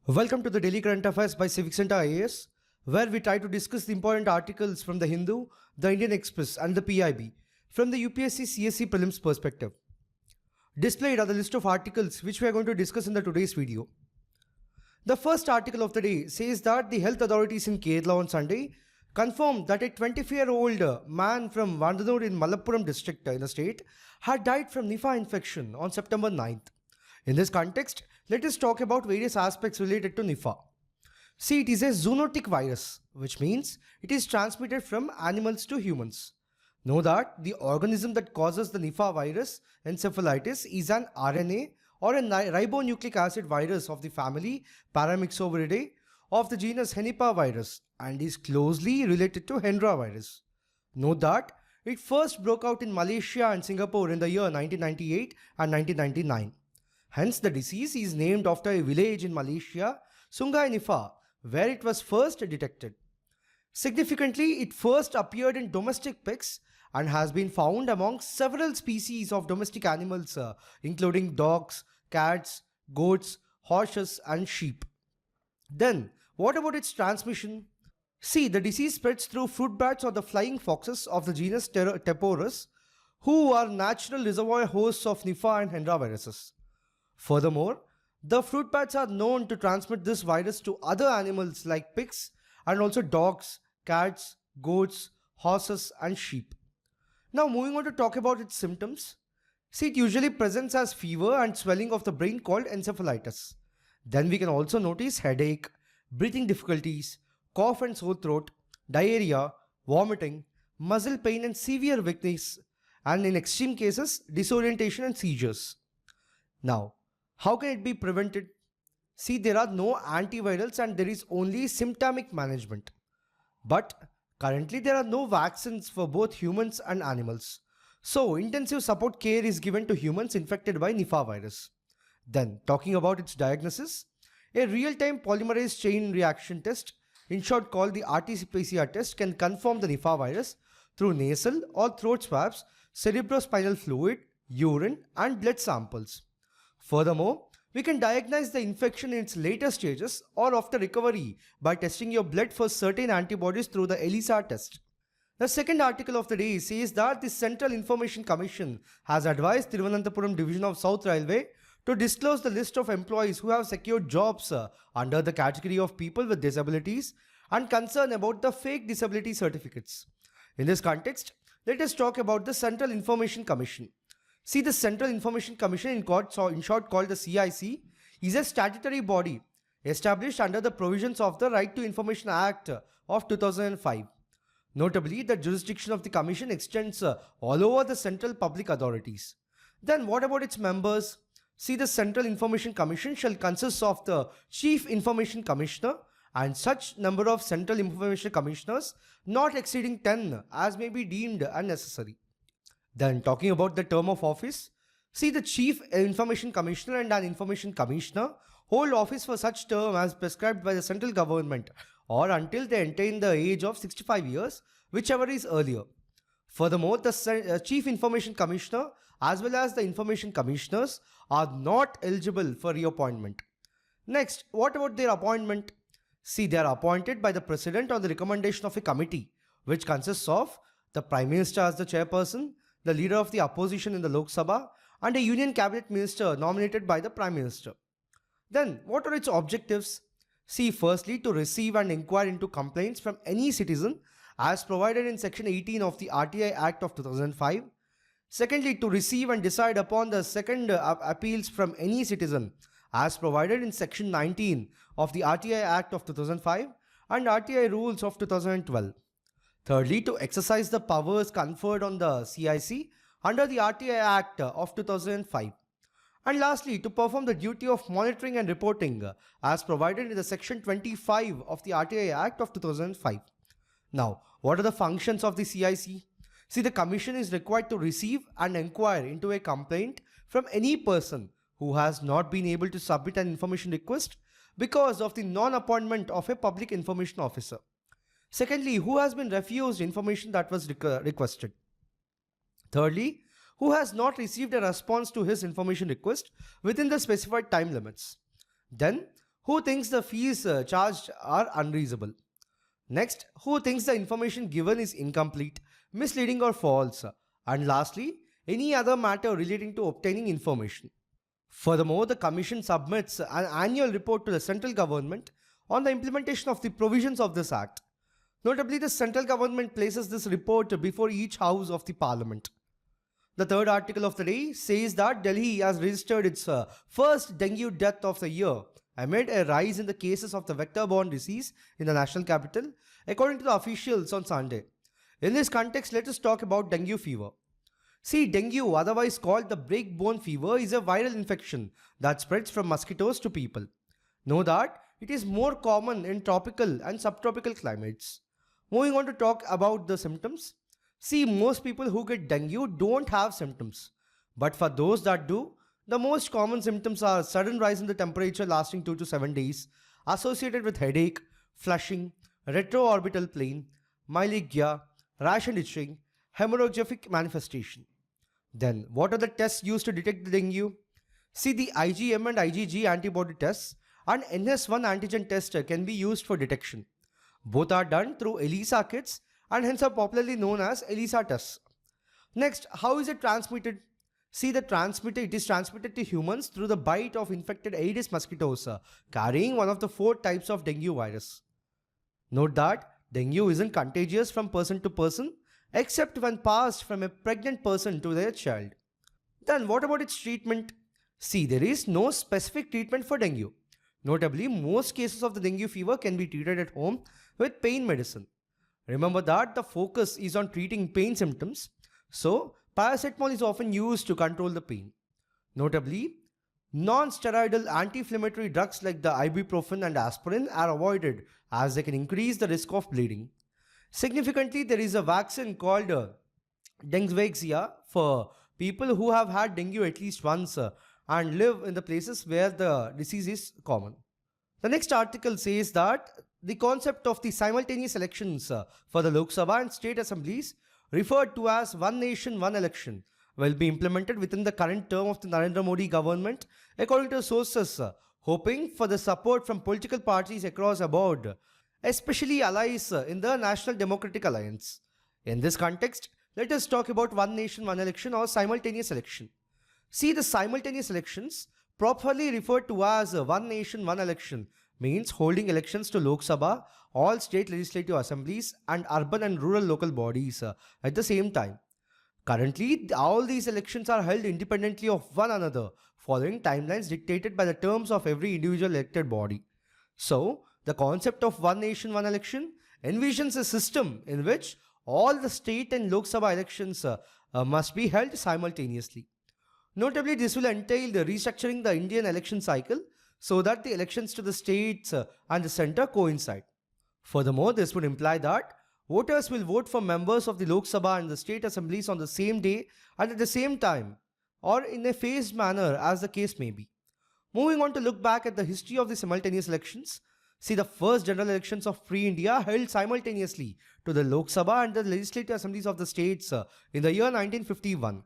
Welcome to the Daily Current Affairs by CivicCentre IAS, where we try to discuss the important articles from the Hindu, the Indian Express and the PIB from the UPSC CSE prelims perspective. Displayed are the list of articles which we are going to discuss in the today's video. The first article of the day says that the health authorities in Kerala on Sunday confirmed that a 24-year-old man from Vandanur in Malappuram district in the state had died from Nipah infection on September 9th. In this context, let us talk about various aspects related to Nipah. See, it is a zoonotic virus, which means it is transmitted from animals to humans. Know that the organism that causes the Nipah virus encephalitis is an RNA or a ribonucleic acid virus of the family Paramyxoviridae of the genus Nipah virus and is closely related to Hendra virus. Note that it first broke out in Malaysia and Singapore in the year 1998 and 1999. Hence, the disease is named after a village in Malaysia, Sungai Nipah, where it was first detected. Significantly, it first appeared in domestic pigs and has been found among several species of domestic animals, including dogs, cats, goats, horses, and sheep. Then, what about its transmission? See, the disease spreads through fruit bats or the flying foxes of the genus Teporus, who are natural reservoir hosts of Nipah and Hendra viruses. Furthermore, the fruit bats are known to transmit this virus to other animals like pigs and also dogs, cats, goats, horses and sheep. Now moving on to talk about its symptoms. See, it usually presents as fever and swelling of the brain called encephalitis. Then we can also notice headache, breathing difficulties, cough and sore throat, diarrhea, vomiting, muscle pain and severe weakness, and in extreme cases, disorientation and seizures. Now, how can it be prevented? See, there are no antivirals and there is only symptomatic management. But currently there are no vaccines for both humans and animals. So, intensive support care is given to humans infected by Nipah virus. Then, talking about its diagnosis, a real-time polymerase chain reaction test, in short called the RT-PCR test, can confirm the Nipah virus through nasal or throat swabs, cerebrospinal fluid, urine and blood samples. Furthermore, we can diagnose the infection in its later stages or after recovery by testing your blood for certain antibodies through the ELISA test. The second article of the day says that the Central Information Commission has advised Thiruvananthapuram Division of South Railway to disclose the list of employees who have secured jobs under the category of people with disabilities and concern about the fake disability certificates. In this context, let us talk about the Central Information Commission. See, the Central Information Commission, in short called the CIC, is a statutory body established under the provisions of the Right to Information Act of 2005. Notably, the jurisdiction of the Commission extends all over the central public authorities. Then what about its members? See, the Central Information Commission shall consist of the Chief Information Commissioner and such number of Central Information Commissioners not exceeding 10 as may be deemed unnecessary. Then talking about the term of office, see, the Chief Information Commissioner and an Information Commissioner hold office for such term as prescribed by the central government or until they attain the age of 65 years, whichever is earlier. Furthermore, the Chief Information Commissioner as well as the Information Commissioners are not eligible for reappointment. Next, what about their appointment? See, they are appointed by the President on the recommendation of a committee, which consists of the Prime Minister as the chairperson, the leader of the opposition in the Lok Sabha, and a Union Cabinet Minister nominated by the Prime Minister. Then, what are its objectives? See, firstly, to receive and inquire into complaints from any citizen as provided in Section 18 of the RTI Act of 2005. Secondly, to receive and decide upon the second appeals from any citizen as provided in Section 19 of the RTI Act of 2005 and RTI Rules of 2012. Thirdly, to exercise the powers conferred on the CIC under the RTI Act of 2005. And lastly, to perform the duty of monitoring and reporting as provided in the Section 25 of the RTI Act of 2005. Now, what are the functions of the CIC? See, the Commission is required to receive and inquire into a complaint from any person who has not been able to submit an information request because of the non-appointment of a public information officer. Secondly, who has been refused information that was requested. Thirdly, who has not received a response to his information request within the specified time limits. Then, Who thinks the fees charged are unreasonable? Next, who thinks the information given is incomplete, misleading or false? And lastly, any other matter relating to obtaining information. Furthermore, the Commission submits an annual report to the central government on the implementation of the provisions of this Act. Notably, the central government places this report before each house of the Parliament. The third article of the day says that Delhi has registered its first dengue death of the year amid a rise in the cases of the vector-borne disease in the national capital, according to the officials on Sunday. In this context, let us talk about dengue fever. See, dengue, otherwise called the break-bone fever, is a viral infection that spreads from mosquitoes to people. Know that it is more common in tropical and subtropical climates. Moving on to talk about the symptoms. See, most people who get dengue don't have symptoms. But for those that do, the most common symptoms are sudden rise in the temperature lasting 2 to 7 days, associated with headache, flushing, retroorbital pain, myalgia, rash and itching, hemorrhagic manifestation. Then, what are the tests used to detect the dengue? See, the IgM and IgG antibody tests and NS1 antigen test can be used for detection. Both are done through ELISA kits and hence are popularly known as ELISA tests. Next, how is it transmitted? See, it is transmitted to humans through the bite of infected Aedes mosquitoes carrying one of the 4 types of dengue virus. Note that dengue isn't contagious from person to person except when passed from a pregnant person to their child. Then what about its treatment? See, there is no specific treatment for dengue. Notably, most cases of the dengue fever can be treated at home with pain medicine. Remember that the focus is on treating pain symptoms, so paracetamol is often used to control the pain. Notably, non-steroidal anti-inflammatory drugs like the ibuprofen and aspirin are avoided as they can increase the risk of bleeding. Significantly, there is a vaccine called Dengue for people who have had dengue at least once and live in the places where the disease is common. The next article says that the concept of the simultaneous elections for the Lok Sabha and state assemblies, referred to as One Nation, One Election, will be implemented within the current term of the Narendra Modi government, according to sources, hoping for the support from political parties across the board, especially allies in the National Democratic Alliance. In this context, let us talk about One Nation, One Election or simultaneous election. See, the simultaneous elections, properly referred to as One Nation, One Election, means holding elections to Lok Sabha, all state legislative assemblies and urban and rural local bodies at the same time. Currently, all these elections are held independently of one another, following timelines dictated by the terms of every individual elected body. So, the concept of One Nation, One Election envisions a system in which all the state and Lok Sabha elections must be held simultaneously. Notably, this will entail the restructuring the Indian election cycle so that the elections to the states and the centre coincide. Furthermore, this would imply that voters will vote for members of the Lok Sabha and the state assemblies on the same day and at the same time, or in a phased manner as the case may be. Moving on to look back at the history of the simultaneous elections, see, the first general elections of free India held simultaneously to the Lok Sabha and the legislative assemblies of the states in the year 1951.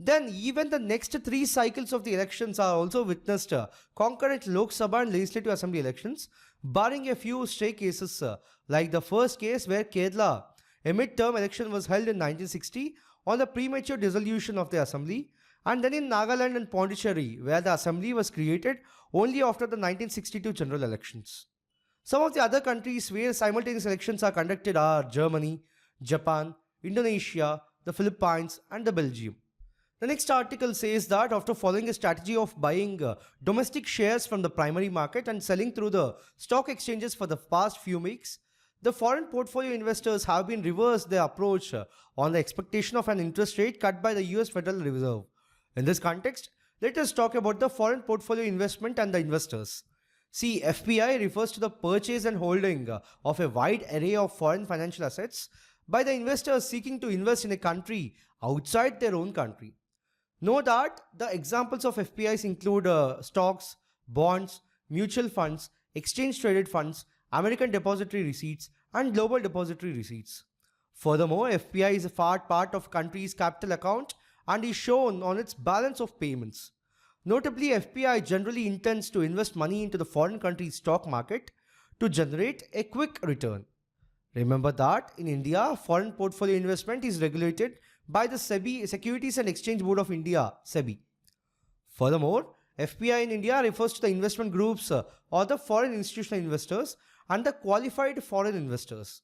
Then even the next 3 cycles of the elections are also witnessed concurrent Lok Sabha and Legislative Assembly elections, barring a few stray cases like the first case where Kerala, a mid-term election was held in 1960 on the premature dissolution of the assembly, and then in Nagaland and Pondicherry where the assembly was created only after the 1962 general elections. Some of the other countries where simultaneous elections are conducted are Germany, Japan, Indonesia, the Philippines and the Belgium. The next article says that after following a strategy of buying domestic shares from the primary market and selling through the stock exchanges for the past few weeks, the foreign portfolio investors have been reversed their approach on the expectation of an interest rate cut by the US Federal Reserve. In this context, let us talk about the foreign portfolio investment and the investors. See, FPI refers to the purchase and holding of a wide array of foreign financial assets by the investors seeking to invest in a country outside their own country. Note that the examples of FPIs include stocks, bonds, mutual funds, exchange-traded funds, American depository receipts, and global depository receipts. Furthermore, FPI is a part of country's capital account and is shown on its balance of payments. Notably, FPI generally intends to invest money into the foreign country's stock market to generate a quick return. Remember that in India, foreign portfolio investment is regulated by the SEBI, Securities and Exchange Board of India, SEBI. Furthermore, FPI in India refers to the investment groups or the foreign institutional investors and the qualified foreign investors.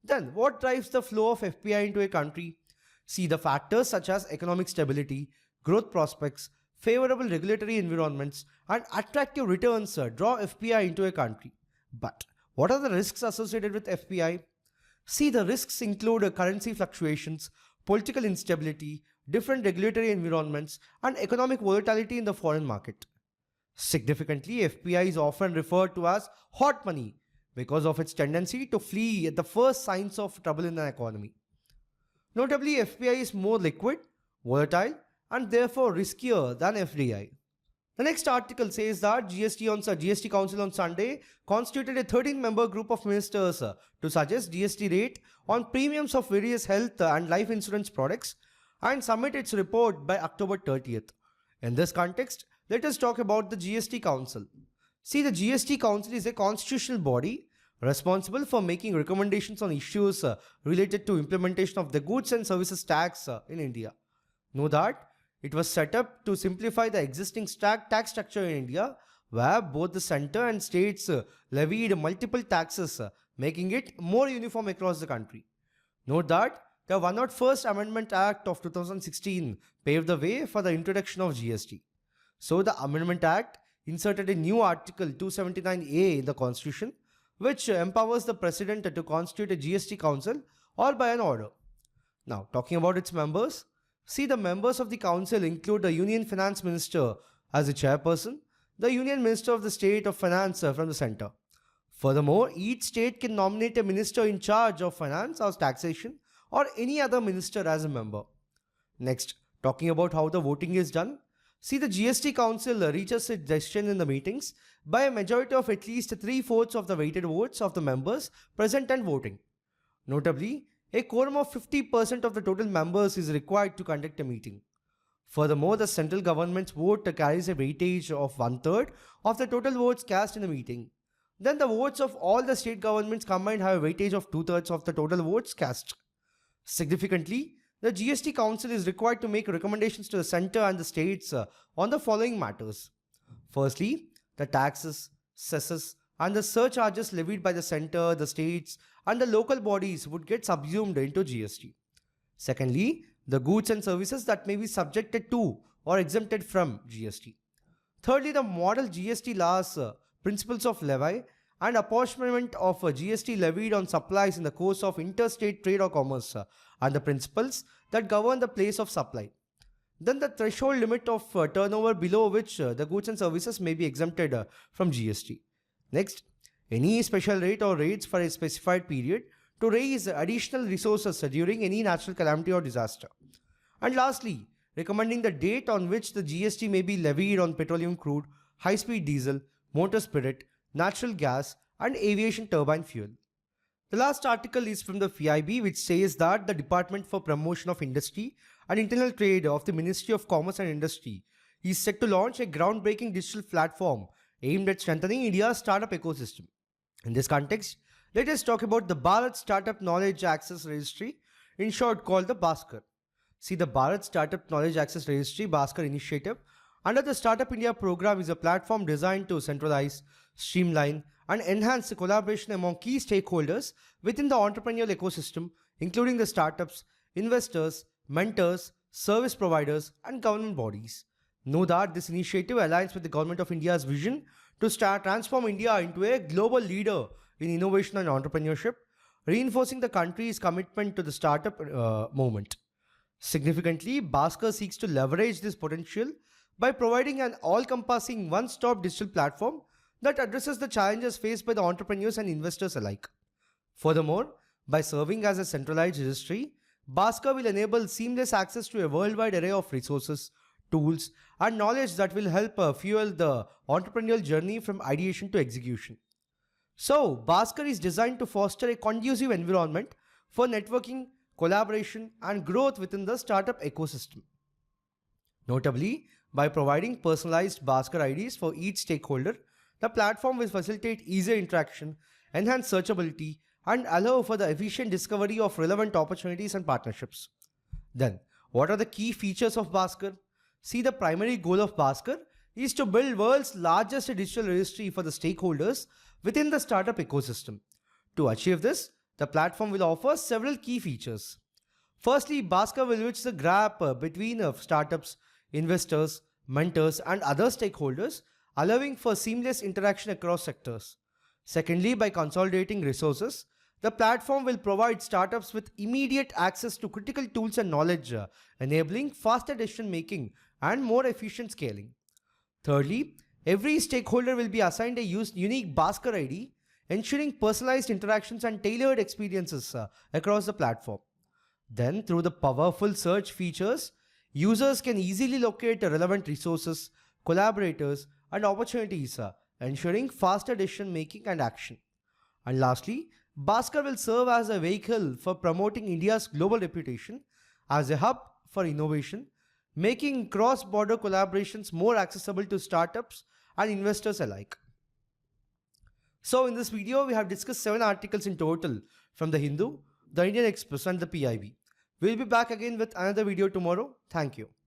Then, what drives the flow of FPI into a country? See the factors such as economic stability, growth prospects, favorable regulatory environments, and attractive returns draw FPI into a country. But what are the risks associated with FPI? See, the risks include currency fluctuations, political instability, different regulatory environments, and economic volatility in the foreign market. Significantly, FPI is often referred to as hot money because of its tendency to flee at the first signs of trouble in an economy. Notably, FPI is more liquid, volatile, and therefore riskier than FDI. The next article says that GST Council on Sunday constituted a 13-member group of ministers to suggest GST rate on premiums of various health and life insurance products and submit its report by October 30th. In this context, let us talk about the GST Council. See, the GST Council is a constitutional body responsible for making recommendations on issues related to implementation of the goods and services tax in India. Know that it was set up to simplify the existing tax structure in India, where both the center and states levied multiple taxes, making it more uniform across the country. Note that the 101st Amendment Act of 2016 paved the way for the introduction of GST. So the Amendment Act inserted a new Article 279A in the Constitution, which empowers the President to constitute a GST Council or by an order. Now, talking about its members, see, the members of the council include the Union Finance Minister as the chairperson, the Union Minister of the State of Finance from the center. Furthermore, each state can nominate a minister in charge of finance or taxation or any other minister as a member. Next, talking about how the voting is done. See, the GST Council reaches its decision in the meetings by a majority of at least 3/4 of the weighted votes of the members present and voting. Notably, a quorum of 50% of the total members is required to conduct a meeting. Furthermore, the central government's vote carries a weightage of 1/3 of the total votes cast in the meeting. Then the votes of all the state governments combined have a weightage of 2/3 of the total votes cast. Significantly, the GST Council is required to make recommendations to the center and the states on the following matters. Firstly, the taxes, cesses, and the surcharges levied by the center, the states, and the local bodies would get subsumed into GST. Secondly, the goods and services that may be subjected to or exempted from GST. Thirdly, the model GST laws, principles of levy, and apportionment of GST levied on supplies in the course of interstate trade or commerce, and the principles that govern the place of supply. Then the threshold limit of turnover below which the goods and services may be exempted from GST. Next, any special rate or rates for a specified period to raise additional resources during any natural calamity or disaster. And lastly, recommending the date on which the GST may be levied on petroleum crude, high-speed diesel, motor spirit, natural gas, and aviation turbine fuel. The last article is from the FIB, which says that the Department for Promotion of Industry and Internal Trade of the Ministry of Commerce and Industry is set to launch a groundbreaking digital platform aimed at strengthening India's startup ecosystem. In this context, let us talk about the Bharat Startup Knowledge Access Registry, in short called the BHASKAR. See, the Bharat Startup Knowledge Access Registry BHASKAR initiative under the Startup India program is a platform designed to centralize, streamline, and enhance the collaboration among key stakeholders within the entrepreneurial ecosystem, including the startups, investors, mentors, service providers, and government bodies. Know that this initiative aligns with the Government of India's vision to transform India into a global leader in innovation and entrepreneurship, reinforcing the country's commitment to the startup movement. Significantly, BHASKAR seeks to leverage this potential by providing an all-encompassing one-stop digital platform that addresses the challenges faced by the entrepreneurs and investors alike. Furthermore, by serving as a centralized registry, BHASKAR will enable seamless access to a worldwide array of resources, tools, and knowledge that will help fuel the entrepreneurial journey from ideation to execution. So, BHASKAR is designed to foster a conducive environment for networking, collaboration, and growth within the startup ecosystem. Notably, By providing personalized BHASKAR IDs for each stakeholder, the platform will facilitate easier interaction, enhance searchability, and allow for the efficient discovery of relevant opportunities and partnerships. Then, what are the key features of BHASKAR? See, the primary goal of BHASKAR is to build world's largest digital registry for the stakeholders within the startup ecosystem. To achieve this, the platform will offer several key features. Firstly, BHASKAR will bridge the gap between startups, investors, mentors, and other stakeholders, allowing for seamless interaction across sectors. Secondly, by consolidating resources, the platform will provide startups with immediate access to critical tools and knowledge, enabling faster decision making and more efficient scaling. Thirdly, every stakeholder will be assigned a unique BHASKAR ID, ensuring personalized interactions and tailored experiences across the platform. Then, through the powerful search features, users can easily locate relevant resources, collaborators, and opportunities, ensuring faster decision making and action. And lastly, BHASKAR will serve as a vehicle for promoting India's global reputation as a hub for innovation, making cross-border collaborations more accessible to startups and investors alike. So in this video, we have discussed 7 articles in total from the Hindu, the Indian Express and the PIB. We'll be back again with another video tomorrow. Thank you.